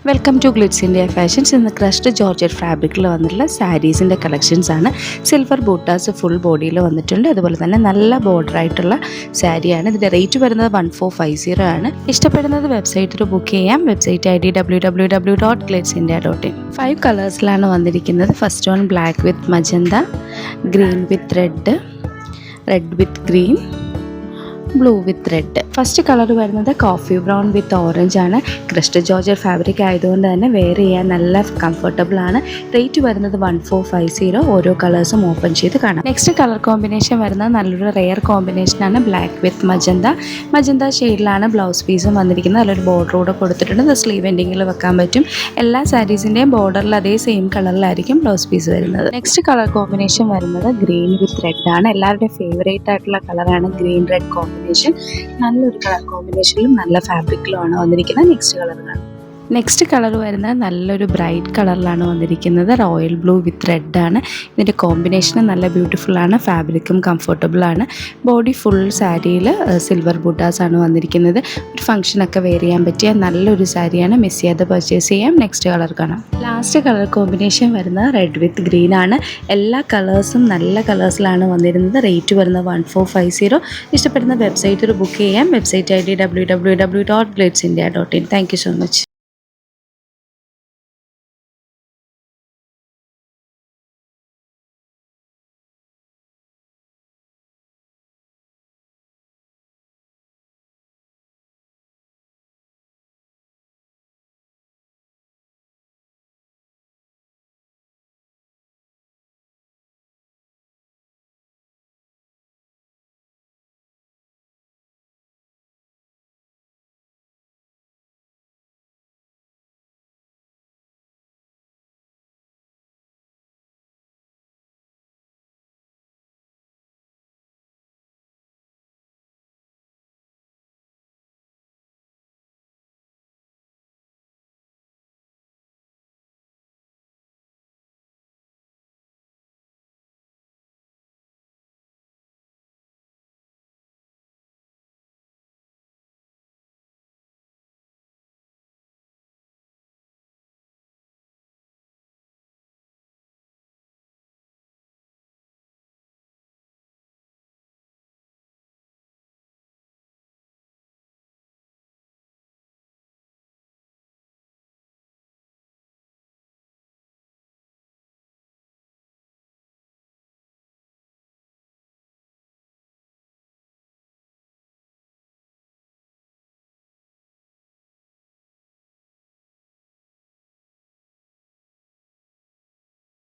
Welcome to Glitz India fashions. ഇന്ന് crushed georgette ഫാബ്രിക്കിൽ വന്നിട്ടുള്ള സാരീസിൻ്റെ കളക്ഷൻസ് ആണ്. സിൽവർ ബൂട്ടാസ് ഫുൾ ബോഡിയിൽ വന്നിട്ടുണ്ട്. അതുപോലെ തന്നെ നല്ല ബോർഡർ ആയിട്ടുള്ള സാരിയാണ്. ഇതിൻ്റെ റേറ്റ് വരുന്നത് 1450 ആണ്. ഇഷ്ടപ്പെടുന്നത് വെബ്സൈറ്റിൽ ബുക്ക് ചെയ്യാം. Website ID www.glitzindia.in. 5 കളേഴ്സിലാണ് വന്നിരിക്കുന്നത്. First one black with magenta, green with red, read with green, blue with red. First colour വരുന്നത് കോഫി ബ്രൗൺ വിത്ത് ഓറഞ്ച് ആണ്. ക്രഷ്ഡ് ജോർജറ്റ് ഫാബ്രിക് ആയതുകൊണ്ട് തന്നെ വെയർ ചെയ്യാൻ നല്ല കംഫർട്ടബിൾ ആണ്. റേറ്റ് വരുന്നത് 1450. ഓരോ കളേഴ്സും ഓപ്പൺ ചെയ്ത് കാണാം. നെക്സ്റ്റ് കളർ കോമ്പിനേഷൻ വരുന്നത് നല്ലൊരു റെയർ കോമ്പിനേഷനാണ്. ബ്ലാക്ക് വിത്ത് മജന്ത ഷെയ്ഡിലാണ് ബ്ലൗസ് പീസും വന്നിരിക്കുന്നത്. നല്ലൊരു ബോർഡർ കൂടെ കൊടുത്തിട്ടുണ്ട്. ഇത് സ്ലീവ് എൻഡിങ്ങിൽ വെക്കാൻ പറ്റും. എല്ലാ സാരീസിൻ്റെയും ബോർഡറിൽ അതേ സെയിം കളറിലായിരിക്കും ബ്ലൗസ് പീസ് വരുന്നത്. നെക്സ്റ്റ് കളർ കോമ്പിനേഷൻ വരുന്നത് ഗ്രീൻ വിത്ത് റെഡ് ആണ്. എല്ലാവരുടെയും ഫേവറേറ്റ് ആയിട്ടുള്ള കളറാണ് ഗ്രീൻ റെഡ് കോമ്പിനേഷൻ. നല്ലൊരു കളർ കോമ്പിനേഷനിലും നല്ല ഫാബ്രിക്കിലുമാണ് വന്നിരിക്കുന്നത്. നെക്സ്റ്റ് കളർ വരുന്നത് നല്ലൊരു ബ്രൈറ്റ് കളറിലാണ് വന്നിരിക്കുന്നത്. റോയൽ ബ്ലൂ വിത്ത് റെഡ് ആണ്. ഇതിൻ്റെ കോമ്പിനേഷൻ നല്ല ബ്യൂട്ടിഫുൾ ആണ്. ഫാബ്രിക്കും കംഫർട്ടബിൾ ആണ്. ബോഡി ഫുൾ സാരിയിൽ സിൽവർ ബൂട്ടാസ് ആണ് വന്നിരിക്കുന്നത്. ഒരു ഫംഗ്ഷനൊക്കെ വെയർ ചെയ്യാൻ പറ്റിയ നല്ലൊരു സാരിയാണ്. മിസ് ചെയ്യാതെ പർച്ചേസ് ചെയ്യാം. നെക്സ്റ്റ് കളർ കാണാം. ലാസ്റ്റ് കളർ കോമ്പിനേഷൻ വരുന്നത് റെഡ് വിത്ത് ഗ്രീൻ ആണ്. എല്ലാ കളേഴ്സും നല്ല കളേഴ്സിലാണ് വന്നിരുന്നത്. റേറ്റ് വരുന്നത് 1450. ഇഷ്ടപ്പെടുന്ന വെബ്സൈറ്റിൽ ബുക്ക് ചെയ്യാം. Website ID www.glitzindia.in. Thank you so much.